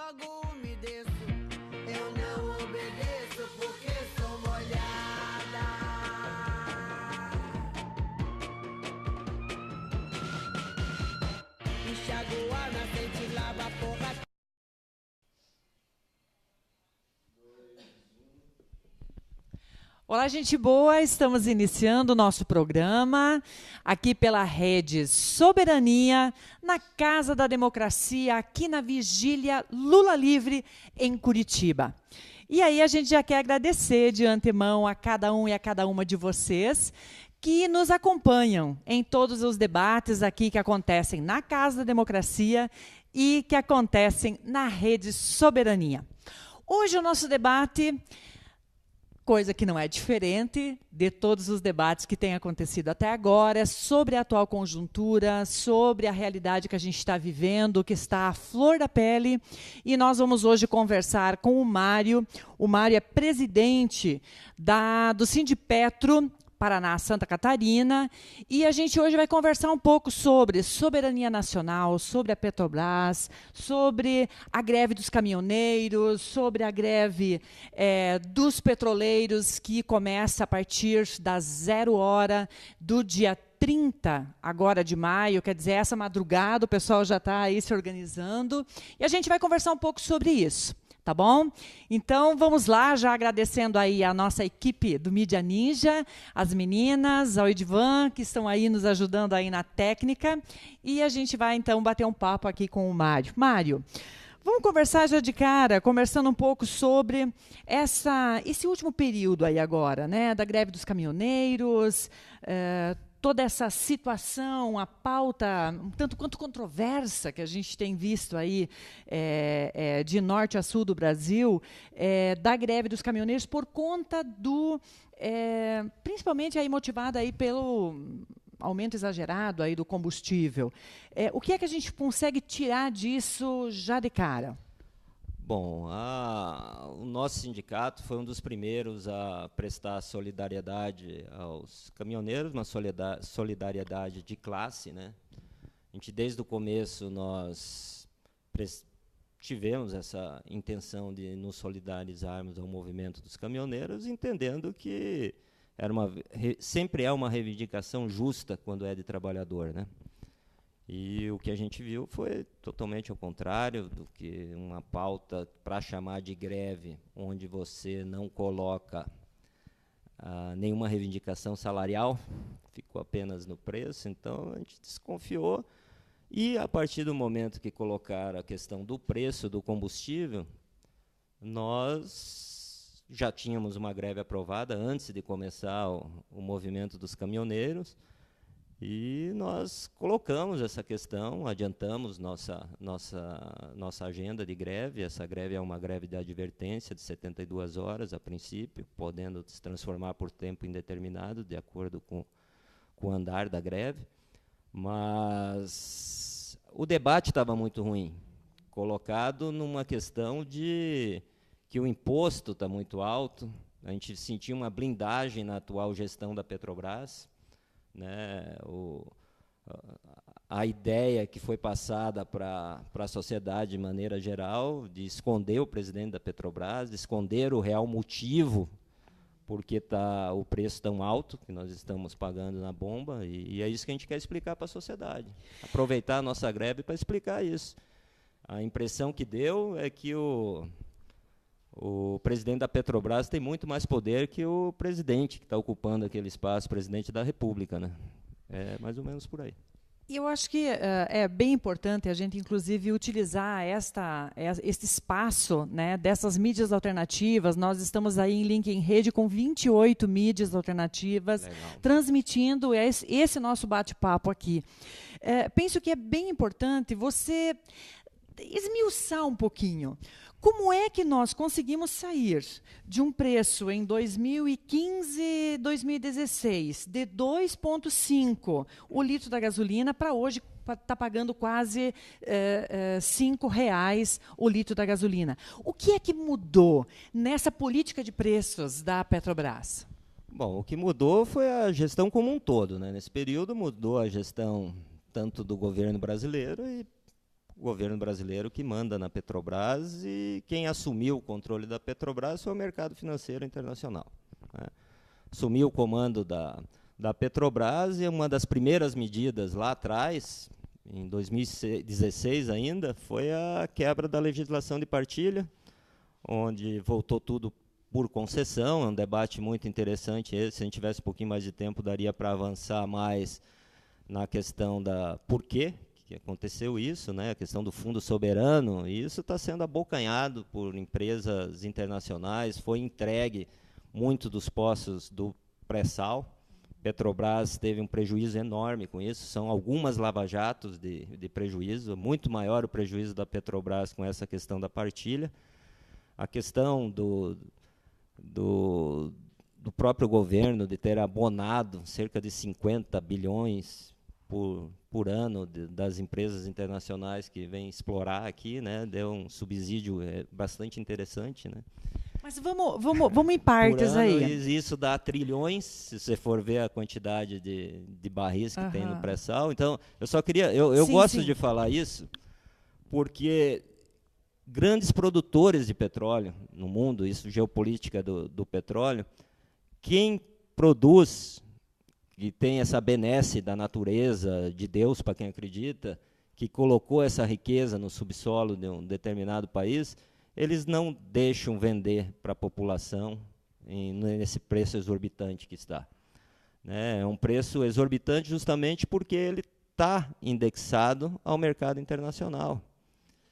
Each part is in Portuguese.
logo umedeço. Eu não obedeço porque sou molhada. Enxago a nascente, lava a porra. Olá, gente boa! Estamos iniciando o nosso programa aqui pela Rede Soberania, na Casa da Democracia, aqui na Vigília Lula Livre, em Curitiba. E aí a gente já quer agradecer de antemão a cada um e a cada uma de vocês que nos acompanham em todos os debates aqui que acontecem na Casa da Democracia e que acontecem na Rede Soberania. Hoje o nosso debate, coisa que não é diferente de todos os debates que têm acontecido até agora, sobre a atual conjuntura, sobre a realidade que a gente está vivendo, que está à flor da pele. E nós vamos hoje conversar com o Mário. O Mário é presidente do Sindipetro, Paraná, Santa Catarina, e a gente hoje vai conversar um pouco sobre soberania nacional, sobre a Petrobras, sobre a greve dos caminhoneiros, sobre a greve dos petroleiros, que começa a partir das 0h do dia 30 agora de maio, quer dizer, essa madrugada o pessoal já está aí se organizando, e a gente vai conversar um pouco sobre isso. Tá bom? Então, vamos lá, já agradecendo aí a nossa equipe do Mídia Ninja, as meninas, ao Edvan, que estão aí nos ajudando aí na técnica, e a gente vai, então, bater um papo aqui com o Mário. Mário, vamos conversar já de cara, conversando um pouco sobre esse último período aí agora, né, da greve dos caminhoneiros, toda essa situação, a pauta, um tanto quanto controversa que a gente tem visto aí de norte a sul do Brasil, da greve dos caminhoneiros por conta principalmente aí motivada aí pelo aumento exagerado aí do combustível. O que é que a gente consegue tirar disso já de cara? Bom, o nosso sindicato foi um dos primeiros a prestar solidariedade aos caminhoneiros, uma solidariedade de classe, né? A gente, desde o começo, nós tivemos essa intenção de nos solidarizarmos ao movimento dos caminhoneiros, entendendo que sempre é uma reivindicação justa quando é de trabalhador, né? E o que a gente viu foi totalmente ao contrário do que uma pauta para chamar de greve, onde você não coloca nenhuma reivindicação salarial, ficou apenas no preço. Então, a gente desconfiou. E, a partir do momento que colocaram a questão do preço do combustível, nós já tínhamos uma greve aprovada antes de começar o movimento dos caminhoneiros. E nós colocamos essa questão, adiantamos nossa agenda de greve. Essa greve é uma greve de advertência de 72 horas, a princípio, podendo se transformar por tempo indeterminado, de acordo com o andar da greve. Mas o debate estava muito ruim, colocado numa questão de que o imposto está muito alto. A gente sentia uma blindagem na atual gestão da Petrobras, né? A ideia que foi passada para a sociedade de maneira geral, de esconder o presidente da Petrobras, de esconder o real motivo porque está o preço tão alto que nós estamos pagando na bomba, e é isso que a gente quer explicar para a sociedade. Aproveitar a nossa greve para explicar isso. A impressão que deu é que o presidente da Petrobras tem muito mais poder que o presidente que está ocupando aquele espaço, presidente da República, né? É mais ou menos por aí. E eu acho que é bem importante a gente, inclusive, utilizar este espaço, né, dessas mídias alternativas. Nós estamos aí em link em rede com 28 mídias alternativas, legal, transmitindo esse nosso bate-papo aqui. Penso que é bem importante você esmiuçar um pouquinho. Como é que nós conseguimos sair de um preço em 2015, 2016, de 2,5 o litro da gasolina, para hoje está pagando quase R$5 o litro da gasolina? O que é que mudou nessa política de preços da Petrobras? Bom, o que mudou foi a gestão como um todo, né? Nesse período mudou a gestão tanto do governo brasileiro e o governo brasileiro que manda na Petrobras, e quem assumiu o controle da Petrobras foi o mercado financeiro internacional, né? Assumiu o comando da Petrobras, e uma das primeiras medidas lá atrás, em 2016 ainda, foi a quebra da legislação de partilha, onde voltou tudo por concessão. É um debate muito interessante esse. Se a gente tivesse um pouquinho mais de tempo, daria para avançar mais na questão da por que aconteceu isso, né? A questão do fundo soberano, e isso está sendo abocanhado por empresas internacionais. Foi entregue muito dos poços do pré-sal. Petrobras teve um prejuízo enorme com isso. São algumas lava-jatos de prejuízo, muito maior o prejuízo da Petrobras com essa questão da partilha. A questão do próprio governo de ter abonado cerca de 50 bilhões por ano das empresas internacionais que vêm explorar aqui, né? Deu um subsídio bastante interessante, né? Mas vamos em partes por ano, aí. Isso dá trilhões, se você for ver a quantidade de barris que tem no pré-sal. Então, eu só queria... Eu gosto de falar isso porque grandes produtores de petróleo no mundo, isso geopolítica do petróleo, quem produz, que tem essa benesse da natureza, de Deus, para quem acredita, que colocou essa riqueza no subsolo de um determinado país, eles não deixam vender para a população nesse preço exorbitante que está, né? É um preço exorbitante justamente porque ele está indexado ao mercado internacional.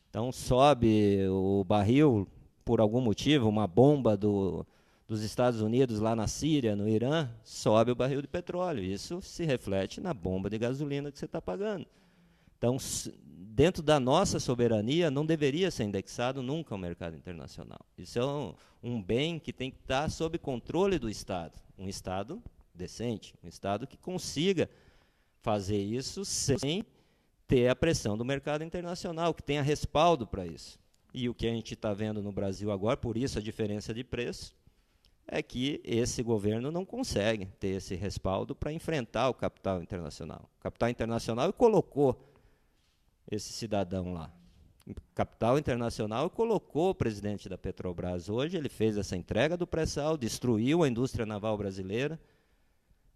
Então, sobe o barril, por algum motivo, uma bomba dos Estados Unidos lá na Síria, no Irã, sobe o barril de petróleo. Isso se reflete na bomba de gasolina que você está pagando. Então, dentro da nossa soberania, não deveria ser indexado nunca ao mercado internacional. Isso é um bem que tem que estar sob controle do Estado. Um Estado decente, um Estado que consiga fazer isso sem ter a pressão do mercado internacional, que tenha respaldo para isso. E o que a gente está vendo no Brasil agora, por isso a diferença de preço, é que esse governo não consegue ter esse respaldo para enfrentar o capital internacional. O capital internacional colocou esse cidadão lá. O capital internacional colocou o presidente da Petrobras hoje, ele fez essa entrega do pré-sal, destruiu a indústria naval brasileira,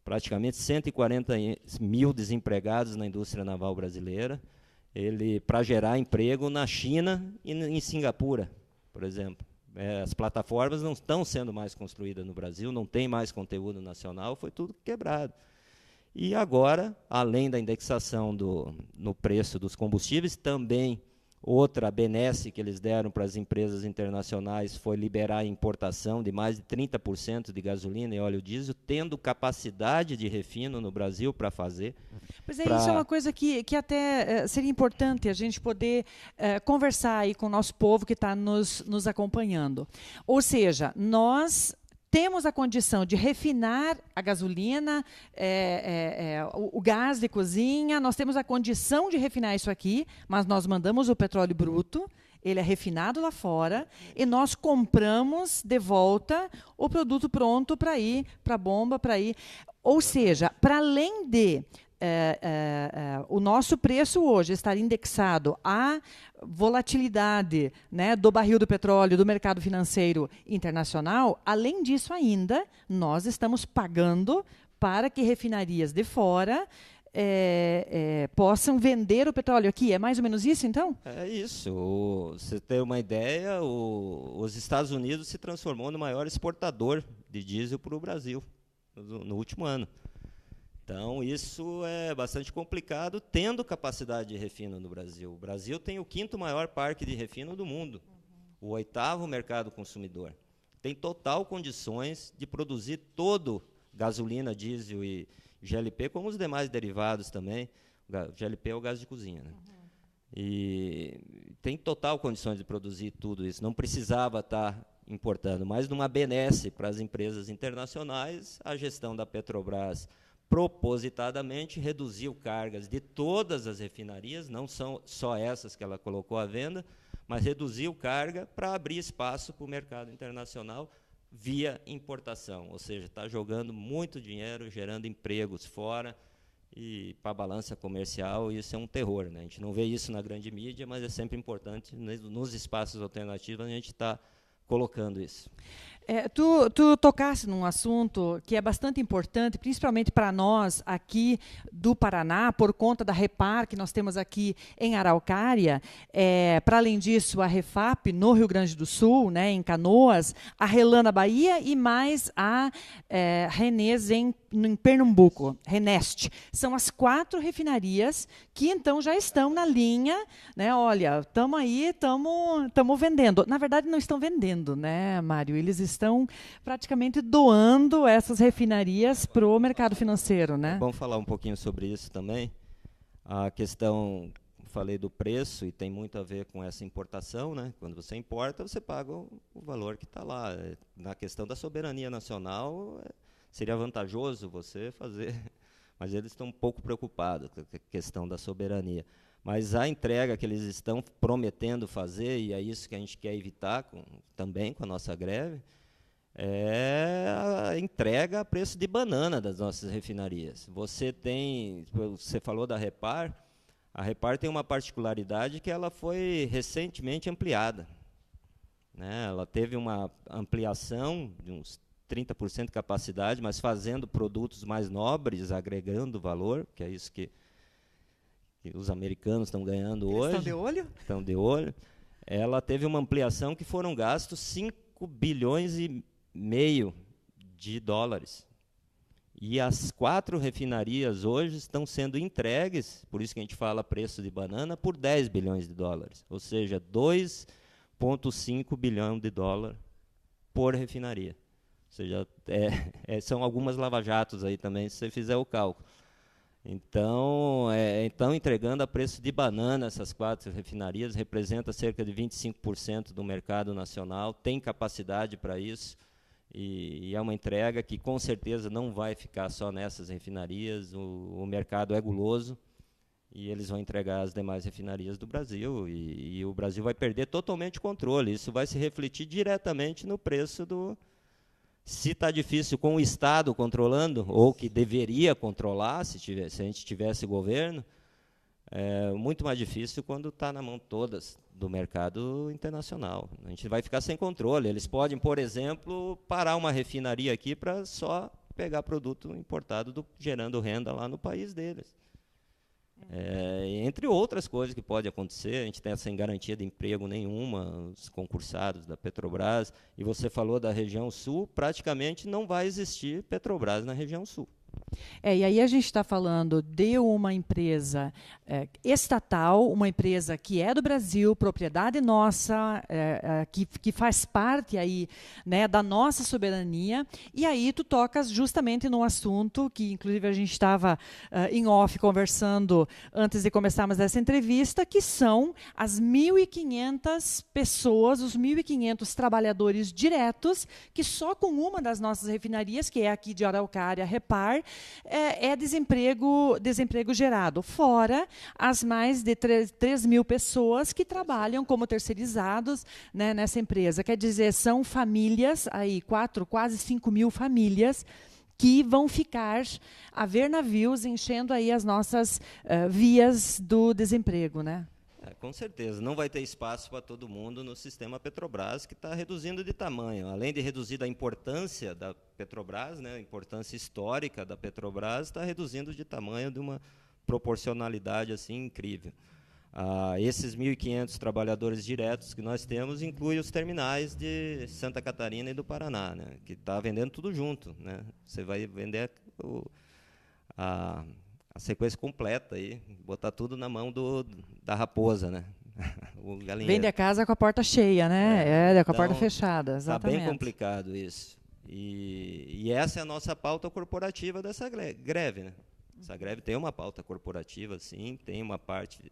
praticamente 140 mil desempregados na indústria naval brasileira, para gerar emprego na China e em Singapura, por exemplo. As plataformas não estão sendo mais construídas no Brasil, não tem mais conteúdo nacional, foi tudo quebrado. E agora, além da indexação no preço dos combustíveis, também outra benesse que eles deram para as empresas internacionais foi liberar a importação de mais de 30% de gasolina e óleo diesel, tendo capacidade de refino no Brasil para fazer. Pois isso é uma coisa que até seria importante a gente poder conversar aí com o nosso povo que está nos acompanhando. Ou seja, nós temos a condição de refinar a gasolina, o gás de cozinha, nós temos a condição de refinar isso aqui, mas nós mandamos o petróleo bruto, ele é refinado lá fora, e nós compramos de volta o produto pronto para ir para a bomba, para ir. Ou seja, para além de o nosso preço hoje estar indexado à volatilidade, né, do barril do petróleo, do mercado financeiro internacional, além disso ainda, nós estamos pagando para que refinarias de fora possam vender o petróleo aqui. É mais ou menos isso, então? É isso. Você ter uma ideia, os Estados Unidos se transformou no maior exportador de diesel para o Brasil no último ano. Então, isso é bastante complicado, tendo capacidade de refino no Brasil. O Brasil tem o 5º maior parque de refino do mundo, o 8º mercado consumidor. Tem total condições de produzir todo gasolina, diesel e GLP, como os demais derivados também. O GLP é o gás de cozinha, né? E tem total condições de produzir tudo isso. Não precisava estar importando, mas numa benesse para as empresas internacionais, a gestão da Petrobras propositadamente reduziu cargas de todas as refinarias, não são só essas que ela colocou à venda, mas reduziu carga para abrir espaço para o mercado internacional via importação, ou seja, está jogando muito dinheiro, gerando empregos fora, e para a balança comercial isso é um terror, né? A gente não vê isso na grande mídia, mas é sempre importante, nos espaços alternativos, a gente está colocando isso. Tu tocasse num assunto que é bastante importante, principalmente para nós aqui do Paraná, por conta da Repar que nós temos aqui em Araucária. Para além disso, a Refap no Rio Grande do Sul, né, em Canoas, a Relan na Bahia e mais a Renez em Pernambuco, Renest. São as 4 refinarias que então já estão na linha, né? Olha, estamos aí, estamos vendendo. Na verdade, não estão vendendo, né, Mário? Eles estão praticamente doando essas refinarias para o mercado financeiro, né? Vamos falar um pouquinho sobre isso também. A questão, falei do preço, e tem muito a ver com essa importação, né? Quando você importa, você paga o valor que está lá. Na questão da soberania nacional, seria vantajoso você fazer, mas eles estão um pouco preocupados com a questão da soberania. Mas a entrega que eles estão prometendo fazer, e é isso que a gente quer evitar também com a nossa greve, é a entrega a preço de banana das nossas refinarias. Você falou da Repar, a Repar tem uma particularidade que ela foi recentemente ampliada, né? Ela teve uma ampliação de uns 30% de capacidade, mas fazendo produtos mais nobres, agregando valor, que é isso que os americanos estão ganhando hoje. Estão de olho? Estão de olho. Ela teve uma ampliação que foram gastos 5 bilhões e meio de dólares. E as 4 refinarias hoje estão sendo entregues, por isso que a gente fala preço de banana, por 10 bilhões de dólares. Ou seja, 2,5 bilhão de dólares por refinaria. Ou seja, são algumas lava-jatos aí também, se você fizer o cálculo. Então, entregando a preço de banana essas 4 refinarias, representa cerca de 25% do mercado nacional, tem capacidade para isso, e é uma entrega que com certeza não vai ficar só nessas refinarias, o mercado é guloso, e eles vão entregar as demais refinarias do Brasil, e o Brasil vai perder totalmente o controle. Isso vai se refletir diretamente no preço do... Se está difícil com o Estado controlando, ou que deveria controlar, se a gente tivesse governo, é muito mais difícil quando está na mão todas do mercado internacional. A gente vai ficar sem controle. Eles podem, por exemplo, parar uma refinaria aqui para só pegar produto importado, gerando renda lá no país deles. Entre outras coisas que pode acontecer, a gente está sem garantia de emprego nenhuma, os concursados da Petrobras, e você falou da região sul, praticamente não vai existir Petrobras na região sul. E aí a gente está falando de uma empresa estatal, uma empresa que é do Brasil, propriedade nossa, que faz parte aí, né, da nossa soberania, e aí tu tocas justamente no assunto que, inclusive, a gente estava em off conversando antes de começarmos essa entrevista, que são as 1.500 pessoas, os 1.500 trabalhadores diretos, que só com uma das nossas refinarias, que é aqui de Araucária, Repar, desemprego gerado, fora as mais de 3 mil pessoas que trabalham como terceirizados, né, nessa empresa. Quer dizer, são famílias, aí, quase 5 mil famílias, que vão ficar a ver navios enchendo aí as nossas vias do desemprego, né? Com certeza, não vai ter espaço para todo mundo no sistema Petrobras, que está reduzindo de tamanho. Além de reduzir a importância da Petrobras, né, a importância histórica da Petrobras, está reduzindo de tamanho de uma proporcionalidade assim incrível. Esses 1.500 trabalhadores diretos que nós temos incluem os terminais de Santa Catarina e do Paraná, né, que está vendendo tudo junto, né? Você vai vender a sequência completa aí, botar tudo na mão da raposa, né? O galinheiro. Vende a casa com a porta cheia, né? Com a porta fechada, exatamente. Está bem complicado isso. E essa é a nossa pauta corporativa dessa greve, né? Essa greve tem uma pauta corporativa, sim, tem uma parte,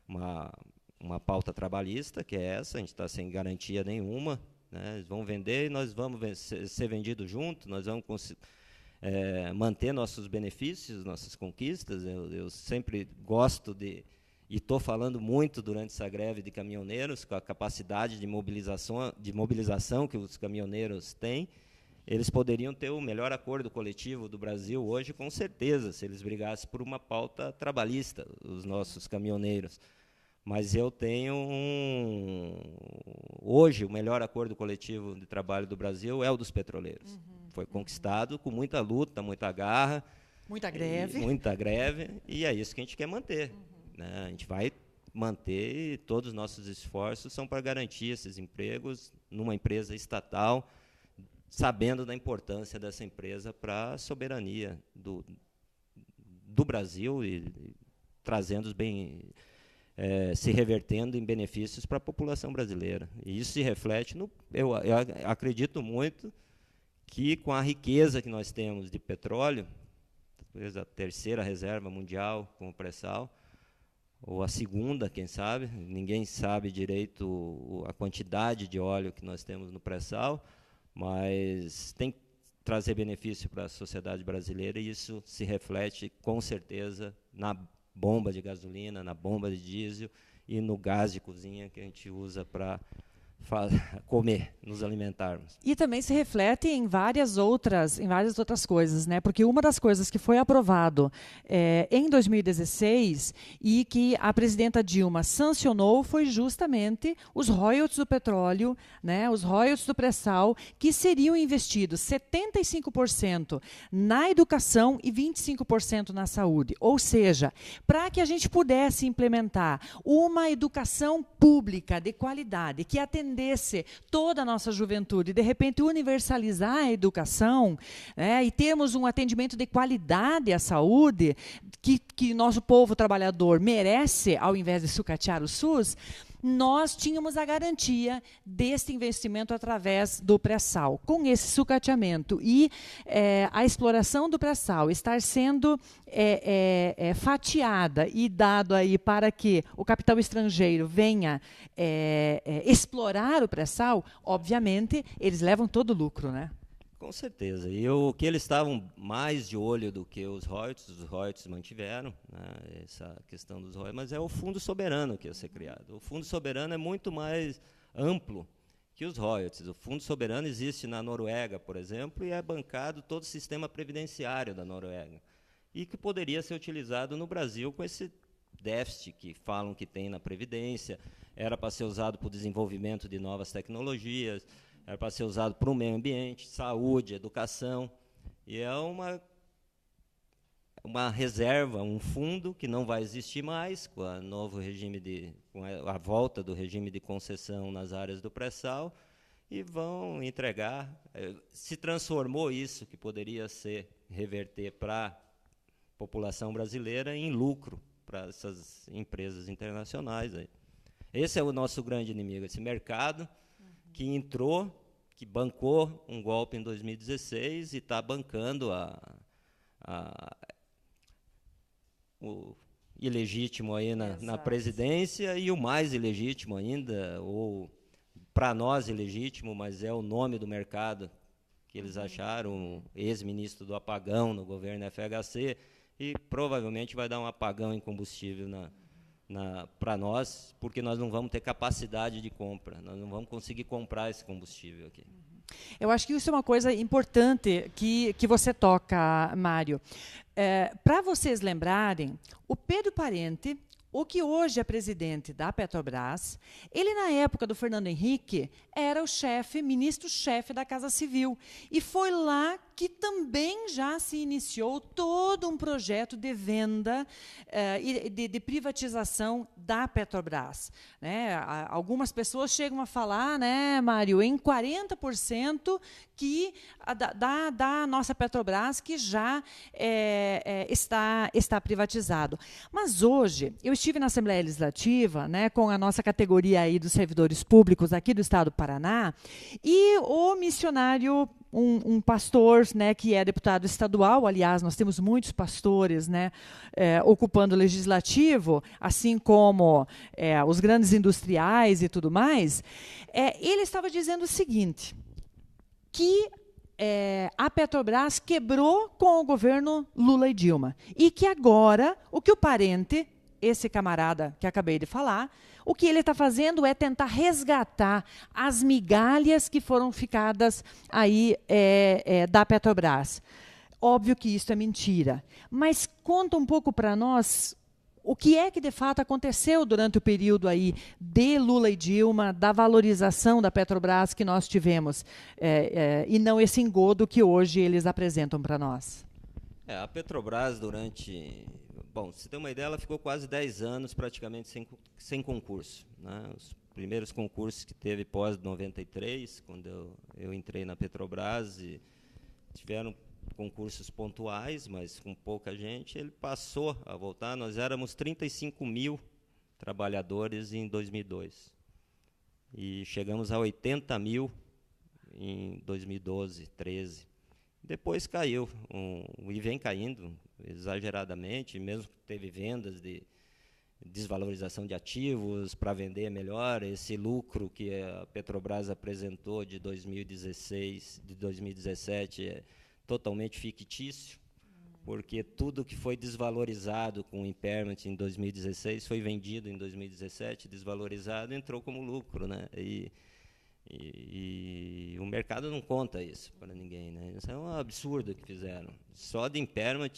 uma pauta trabalhista, que é essa, a gente está sem garantia nenhuma, né? Eles vão vender e nós vamos ser vendidos junto, nós vamos manter nossos benefícios, nossas conquistas. Eu sempre gosto e estou falando muito durante essa greve de caminhoneiros, com a capacidade de mobilização que os caminhoneiros têm. eles poderiam ter o melhor acordo coletivo do Brasil hoje, com certeza, se eles brigassem por uma pauta trabalhista, os nossos caminhoneiros. Mas eu tenho hoje, o melhor acordo coletivo de trabalho do Brasil é o dos petroleiros. Foi conquistado com muita luta, muita garra. Muita greve. Muita greve, e é isso que a gente quer manter. Né? A gente vai manter, e todos os nossos esforços são para garantir esses empregos numa empresa estatal, sabendo da importância dessa empresa para a soberania do Brasil e trazendo os bem... se revertendo em benefícios para a população brasileira. E isso se reflete eu acredito muito que, com a riqueza que nós temos de petróleo, talvez a terceira reserva mundial com o pré-sal, ou a segunda, quem sabe, ninguém sabe direito a quantidade de óleo que nós temos no pré-sal, mas tem que trazer benefício para a sociedade brasileira, e isso se reflete, com certeza, na bomba de gasolina, na bomba de diesel e no gás de cozinha que a gente usa para comer, nos alimentarmos. E também se reflete em várias outras coisas, né? Porque uma das coisas que foi aprovado em 2016 e que a presidenta Dilma sancionou foi justamente os royalties do petróleo, né? Os royalties do pré-sal, que seriam investidos 75% na educação e 25% na saúde. Ou seja, para que a gente pudesse implementar uma educação pública de qualidade, que atendesse toda a nossa juventude, de repente universalizar a educação, né, e termos um atendimento de qualidade à saúde, que nosso povo trabalhador merece, ao invés de sucatear o SUS, nós tínhamos a garantia desse investimento através do pré-sal. Com esse sucateamento e a exploração do pré-sal estar sendo fatiada e dado aí para que o capital estrangeiro venha explorar o pré-sal, obviamente, eles levam todo o lucro, né? Com certeza. E o que eles estavam mais de olho do que os royalties mantiveram, né, essa questão dos royalties, mas é o Fundo Soberano que ia ser criado. O Fundo Soberano é muito mais amplo que os royalties. O Fundo Soberano existe na Noruega, por exemplo, e é bancado todo o sistema previdenciário da Noruega, e que poderia ser utilizado no Brasil com esse déficit que falam que tem na Previdência, era para ser usado para o desenvolvimento de novas tecnologias, era para ser usado para o meio ambiente, saúde, educação, e é uma reserva, um fundo que não vai existir mais com a novo regime com a volta do regime de concessão nas áreas do pré-sal, e vão entregar. Se transformou isso, que poderia reverter para a população brasileira, em lucro para essas empresas internacionais. Esse é o nosso grande inimigo, esse mercado que entrou, que bancou um golpe em 2016 e está bancando o ilegítimo aí na presidência, e o mais ilegítimo ainda, ou para nós ilegítimo, mas é o nome do mercado que eles acharam, o ex-ministro do apagão no governo FHC, e provavelmente vai dar um apagão em combustível para nós, porque nós não vamos ter capacidade de compra, nós não vamos conseguir comprar esse combustível aqui. Eu acho que isso é uma coisa importante que você toca, Mário. Para vocês lembrarem, o Pedro Parente, o que hoje é presidente da Petrobras, ele, na época do Fernando Henrique, era o ministro-chefe da Casa Civil. E foi lá que também já se iniciou todo um projeto de venda e de privatização da Petrobras. Né? Algumas pessoas chegam a falar, né, Mário, em 40% da nossa Petrobras que já está privatizado. Mas hoje, eu estive na Assembleia Legislativa, né, com a nossa categoria aí dos servidores públicos aqui do Estado do Paraná, e o missionário, um pastor, né, que é deputado estadual, aliás, nós temos muitos pastores, né, ocupando o legislativo, assim como os grandes industriais e tudo mais, ele estava dizendo o seguinte, que a Petrobras quebrou com o governo Lula e Dilma, e que agora o que o Parente esse camarada que acabei de falar, o que ele está fazendo é tentar resgatar as migalhas que foram ficadas aí da Petrobras. Óbvio que isso é mentira, mas conta um pouco para nós o que é que de fato aconteceu durante o período aí de Lula e Dilma, da valorização da Petrobras que nós tivemos, e não esse engodo que hoje eles apresentam para nós. A Petrobras durante... Bom, se tem uma ideia, ela ficou quase 10 anos praticamente sem concurso, né? Os primeiros concursos que teve pós-93, quando eu entrei na Petrobras, e tiveram concursos pontuais, mas com pouca gente, ele passou a voltar. Nós éramos 35 mil trabalhadores em 2002 e chegamos a 80 mil em 2012, 13. Depois caiu, e vem caindo exageradamente, mesmo que teve vendas de desvalorização de ativos para vender melhor. Esse lucro que a Petrobras apresentou de 2016, de 2017 é totalmente fictício, porque tudo que foi desvalorizado com o impairment em 2016 foi vendido em 2017, desvalorizado, entrou como lucro, né? E o mercado não conta isso para ninguém, né? Isso é um absurdo que fizeram. Só de impairment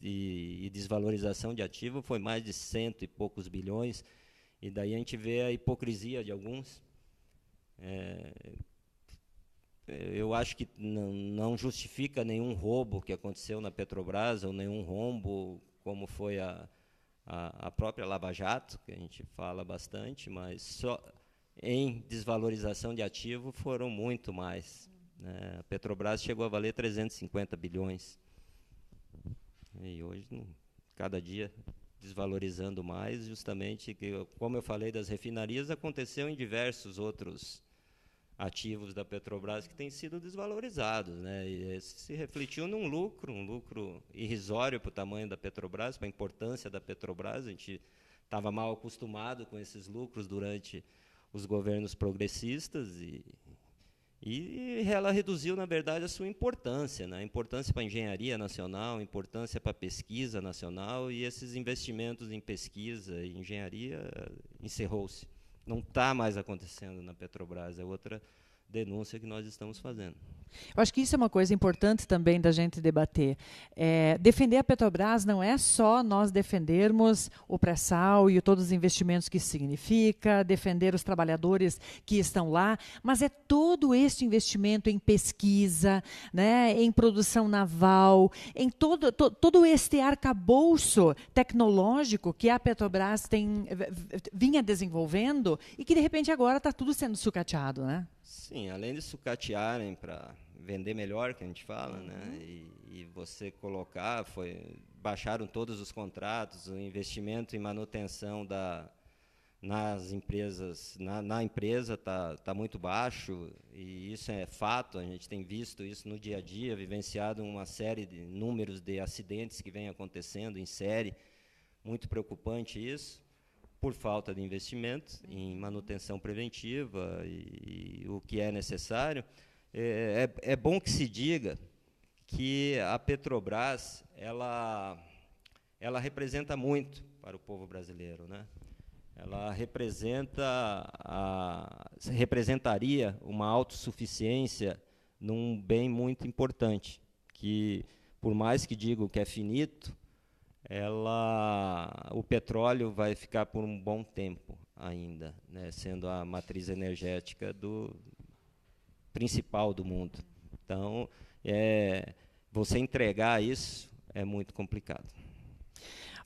e desvalorização de ativo foi mais de 100 e poucos bilhões, e daí a gente vê a hipocrisia de alguns. Eu acho que não justifica nenhum roubo que aconteceu na Petrobras, ou nenhum rombo, como foi a própria Lava Jato, que a gente fala bastante, mas só em desvalorização de ativo foram muito mais, né? A Petrobras chegou a valer 350 bilhões. E hoje, cada dia, desvalorizando mais, justamente, como eu falei das refinarias, aconteceu em diversos outros ativos da Petrobras que têm sido desvalorizados, né? E esse se refletiu num lucro, um lucro irrisório para o tamanho da Petrobras, para a importância da Petrobras. A gente estava mal acostumado com esses lucros durante os governos progressistas, e ela reduziu, na verdade, a sua importância, né? A importância para a engenharia nacional, a importância para a pesquisa nacional, e esses investimentos em pesquisa e engenharia encerrou-se. Não está mais acontecendo na Petrobras, é outra denúncia que nós estamos fazendo. Eu acho que isso é uma coisa importante também da gente debater. Defender a Petrobras não é só nós defendermos o pré-sal e todos os investimentos que isso significa, defender os trabalhadores que estão lá, mas é todo este investimento em pesquisa, né, em produção naval, em todo este arcabouço tecnológico que a Petrobras vinha desenvolvendo e que, de repente, agora está tudo sendo sucateado, né? Sim, além de sucatearem para vender melhor, que a gente fala, né? E você colocar, baixaram todos os contratos, o investimento em manutenção nas empresas, na empresa está muito baixo, e isso é fato. A gente tem visto isso no dia a dia, vivenciado uma série de números de acidentes que vem acontecendo em série, muito preocupante isso, por falta de investimento em manutenção preventiva e o que é necessário. É bom que se diga que a Petrobras ela representa muito para o povo brasileiro, né? Ela representaria uma autossuficiência num bem muito importante, que, por mais que digam que é finito, o petróleo vai ficar por um bom tempo ainda, né, sendo a matriz energética principal do mundo. Então, você entregar isso é muito complicado.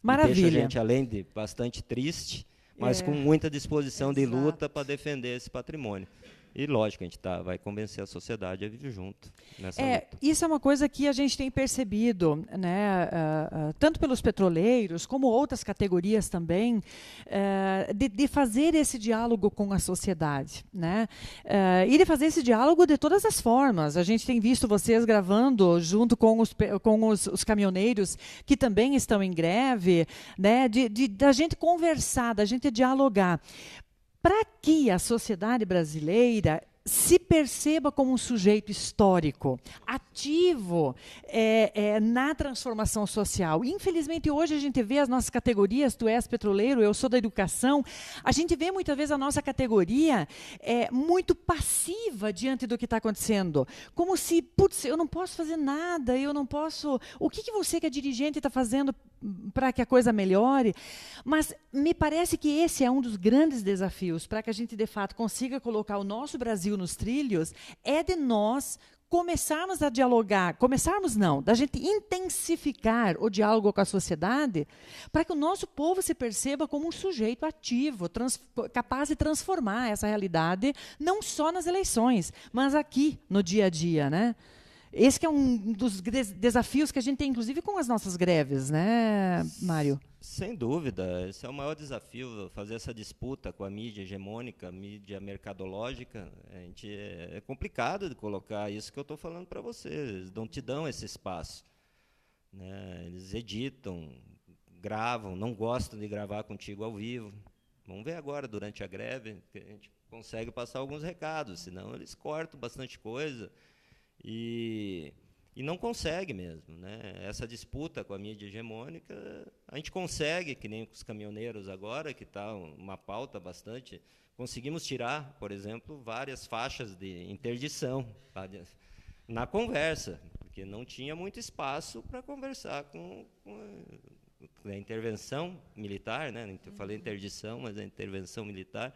Maravilha. E deixa a gente, além de bastante triste, mas com muita disposição de luta para defender esse patrimônio. E, lógico, a gente vai convencer a sociedade a viver junto nessa luta. Isso é uma coisa que a gente tem percebido, né, tanto pelos petroleiros, como outras categorias também, de fazer esse diálogo com a sociedade, né? E de fazer esse diálogo de todas as formas. A gente tem visto vocês gravando junto com os caminhoneiros que também estão em greve, né, da gente conversar, da gente dialogar, para que a sociedade brasileira se perceba como um sujeito histórico, ativo na transformação social. Infelizmente, hoje a gente vê as nossas categorias, tu és petroleiro, eu sou da educação, a gente vê muitas vezes a nossa categoria muito passiva diante do que está acontecendo. Como se, putz, eu não posso fazer nada, eu não posso... O que você que é dirigente está fazendo para que a coisa melhore? Mas me parece que esse é um dos grandes desafios para que a gente, de fato, consiga colocar o nosso Brasil nos trilhos, é de nós começarmos a dialogar, da gente intensificar o diálogo com a sociedade, para que o nosso povo se perceba como um sujeito ativo, capaz de transformar essa realidade, não só nas eleições, mas aqui, no dia a dia, né? Esse que é um dos desafios que a gente tem, inclusive, com as nossas greves, né, Mário? Sem dúvida, esse é o maior desafio, fazer essa disputa com a mídia hegemônica, a mídia mercadológica. É complicado de colocar isso que eu estou falando para vocês, eles não te dão esse espaço, né? Eles editam, gravam, não gostam de gravar contigo ao vivo. Vamos ver agora, durante a greve, que a gente consegue passar alguns recados, senão eles cortam bastante coisa. E não consegue mesmo, né? Essa disputa com a mídia hegemônica, a gente consegue, que nem com os caminhoneiros agora, que está uma pauta bastante... Conseguimos tirar, por exemplo, várias faixas de interdição na conversa, porque não tinha muito espaço para conversar com a intervenção militar, né? Eu falei interdição, mas é intervenção militar.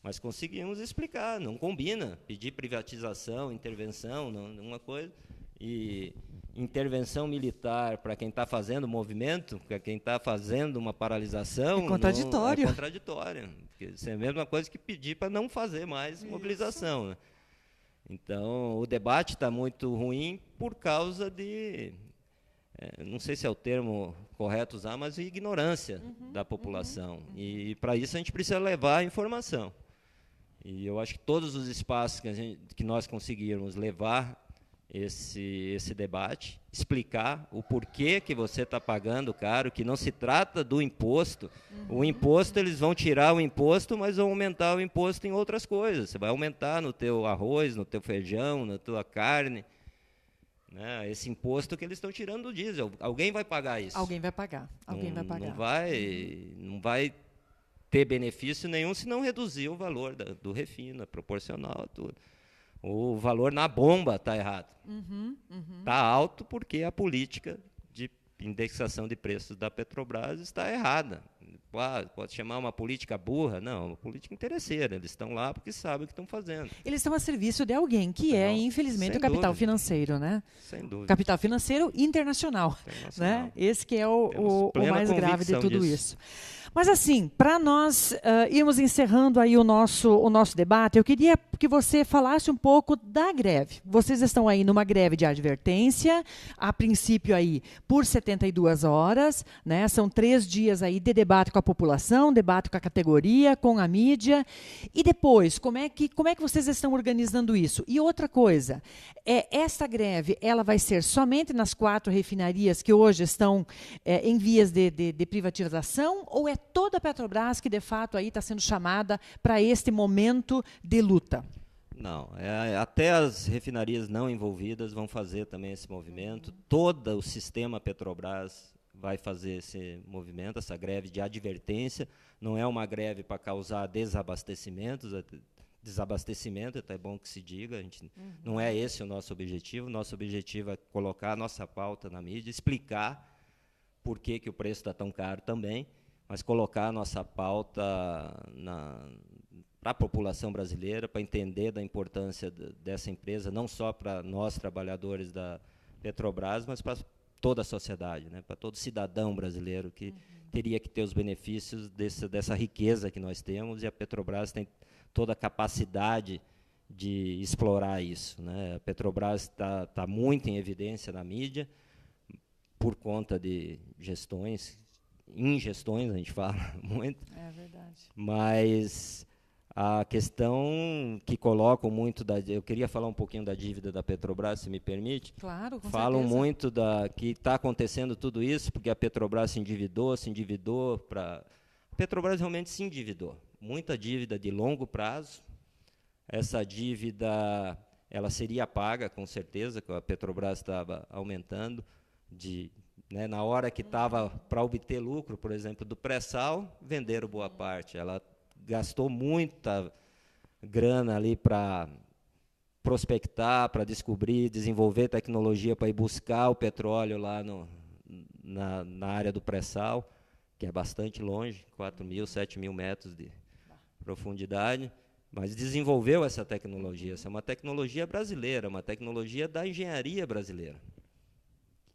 Mas conseguimos explicar, não combina pedir privatização, intervenção, uma coisa. E intervenção militar para quem está fazendo movimento, para quem está fazendo uma paralisação... É contraditório. É contraditório. Porque isso é a mesma coisa que pedir para não fazer mais mobilização. Né? Então, o debate está muito ruim por causa de... não sei se é o termo correto usar, mas ignorância da população. E, para isso, a gente precisa levar a informação. E eu acho que todos os espaços que nós conseguirmos levar esse debate, explicar o porquê que você está pagando caro, que não se trata do imposto. O imposto, eles vão tirar o imposto, mas vão aumentar o imposto em outras coisas. Você vai aumentar no teu arroz, no teu feijão, na tua carne. Né? Esse imposto que eles estão tirando do diesel. Alguém vai pagar isso. Alguém vai pagar. Não vai ter benefício nenhum se não reduzir o valor do refino, proporcional, tudo. O valor na bomba está errado. Está alto porque a política de indexação de preços da Petrobras está errada. Pode chamar uma política burra? Não, uma política interesseira. Eles estão lá porque sabem o que estão fazendo. Eles estão a serviço de alguém que infelizmente, o capital financeiro, né? Sem dúvida. Capital financeiro internacional. Né? Esse que é o mais grave de tudo isso. Mas, assim, para nós irmos encerrando aí o nosso debate, eu queria que você falasse um pouco da greve. Vocês estão aí numa greve de advertência, a princípio aí por 72 horas, né? São 3 dias aí de debate com a população, debate com a categoria, com a mídia. E depois, como é que vocês estão organizando isso? E outra coisa, esta greve, ela vai ser somente nas 4 refinarias que hoje estão em vias de privatização, ou é toda a Petrobras que, de fato, aí está sendo chamada para este momento de luta? Não, até as refinarias não envolvidas vão fazer também esse movimento. Todo o sistema Petrobras vai fazer esse movimento, essa greve de advertência. Não é uma greve para causar desabastecimento, até é bom que se diga, não é esse o nosso objetivo. Nosso objetivo é colocar a nossa pauta na mídia, explicar por que o preço está tão caro também, mas colocar a nossa pauta para a população brasileira, para entender da importância dessa empresa, não só para nós, trabalhadores da Petrobras, mas para toda a sociedade, né? Para todo cidadão brasileiro que teria que ter os benefícios dessa riqueza que nós temos, e a Petrobras tem toda a capacidade de explorar isso. Né? A Petrobras está muito em evidência na mídia, por conta de ingestões, a gente fala muito. É verdade. Mas a questão que colocam muito eu queria falar um pouquinho da dívida da Petrobras, se me permite. Claro, com Falam certeza. muito que está acontecendo tudo isso porque a Petrobras se endividou A Petrobras realmente se endividou. Muita dívida de longo prazo, Essa dívida ela seria paga, com certeza, que a Petrobras estava aumentando, né, na hora que estava para obter lucro, por exemplo, do pré-sal, venderam boa parte. Ela gastou muita grana ali para prospectar, para descobrir, desenvolver tecnologia para ir buscar o petróleo lá na área do pré-sal, que é bastante longe, 4.000, 7.000 metros de profundidade, mas desenvolveu essa tecnologia. Essa é uma tecnologia brasileira, uma tecnologia da engenharia brasileira,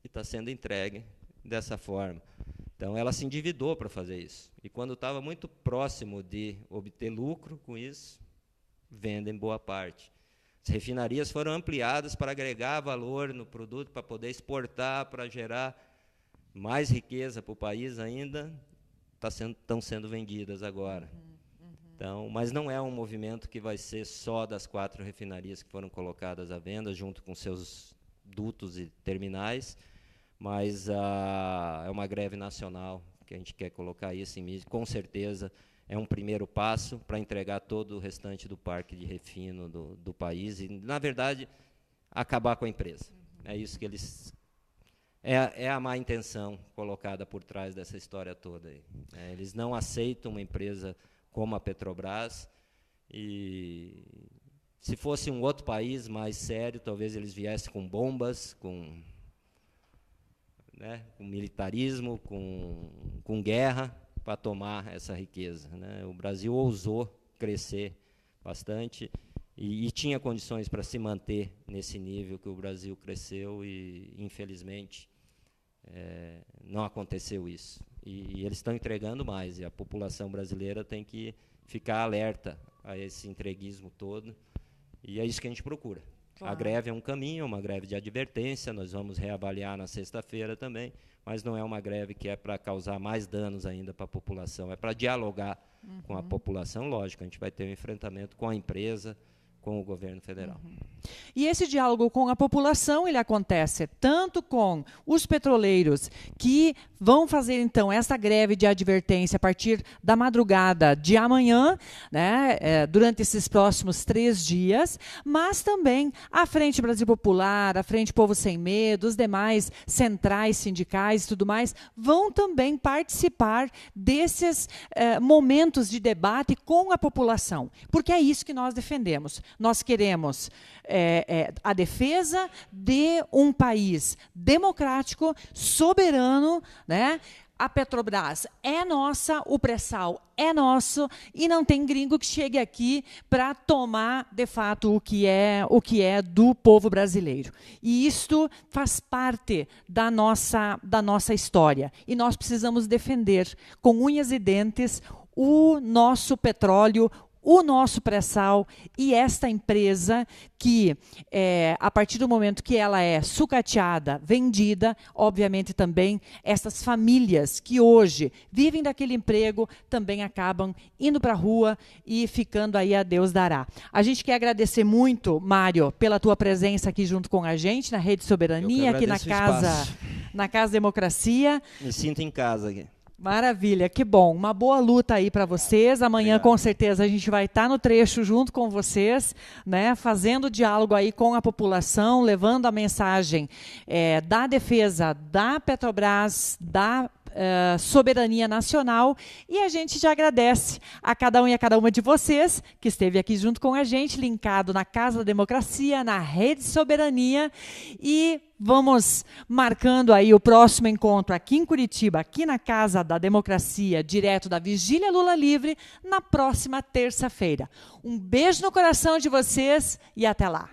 que está sendo entregue dessa forma. Então, ela se endividou para fazer isso. E quando estava muito próximo de obter lucro com isso, vendem boa parte. As refinarias foram ampliadas para agregar valor no produto, para poder exportar, para gerar mais riqueza para o país ainda, estão sendo vendidas agora. Então, mas não é um movimento que vai ser só das 4 refinarias que foram colocadas à venda, junto com seus dutos e terminais, mas é uma greve nacional que a gente quer colocar isso em mídia. Com certeza é um primeiro passo para entregar todo o restante do parque de refino do país e, na verdade, acabar com a empresa. É isso que eles... É a má intenção colocada por trás dessa história toda aí. Eles não aceitam uma empresa como a Petrobras, e se fosse um outro país mais sério, talvez eles viessem com bombas, com militarismo, com guerra, para tomar essa riqueza, né? O Brasil ousou crescer bastante e tinha condições para se manter nesse nível que o Brasil cresceu e, infelizmente, não aconteceu isso. E eles estão entregando mais, e a população brasileira tem que ficar alerta a esse entreguismo todo, e é isso que a gente procura. Claro. A greve é um caminho, uma greve de advertência, nós vamos reavaliar na sexta-feira também, mas não é uma greve que é para causar mais danos ainda para a população, é para dialogar com a população. Lógico, a gente vai ter um enfrentamento com a empresa, com o governo federal. E esse diálogo com a população, ele acontece tanto com os petroleiros, que vão fazer, então, essa greve de advertência a partir da madrugada de amanhã, né, durante esses próximos 3 dias, mas também a Frente Brasil Popular, a Frente Povo Sem Medo, os demais centrais sindicais e tudo mais, vão também participar desses momentos de debate com a população, porque é isso que nós defendemos. Nós queremos a defesa de um país democrático, soberano, né? A Petrobras é nossa, o pré-sal é nosso, e não tem gringo que chegue aqui para tomar, de fato, o que é do povo brasileiro. E isto faz parte da nossa história. E nós precisamos defender, com unhas e dentes, o nosso petróleo, o nosso pré-sal e esta empresa que, a partir do momento que ela é sucateada, vendida, obviamente também essas famílias que hoje vivem daquele emprego também acabam indo para a rua e ficando aí a Deus dará. A gente quer agradecer muito, Mário, pela tua presença aqui junto com a gente na Rede Soberania, aqui na Casa Democracia. Me sinto em casa aqui. Maravilha, que bom. Uma boa luta aí para vocês. Amanhã, com certeza, a gente vai estar no trecho junto com vocês, né, fazendo diálogo aí com a população, levando a mensagem da defesa da Petrobras, da soberania nacional, e a gente já agradece a cada um e a cada uma de vocês que esteve aqui junto com a gente, linkado na Casa da Democracia, na Rede Soberania, e vamos marcando aí o próximo encontro aqui em Curitiba, aqui na Casa da Democracia, direto da Vigília Lula Livre, na próxima terça-feira. Um beijo no coração de vocês e até lá.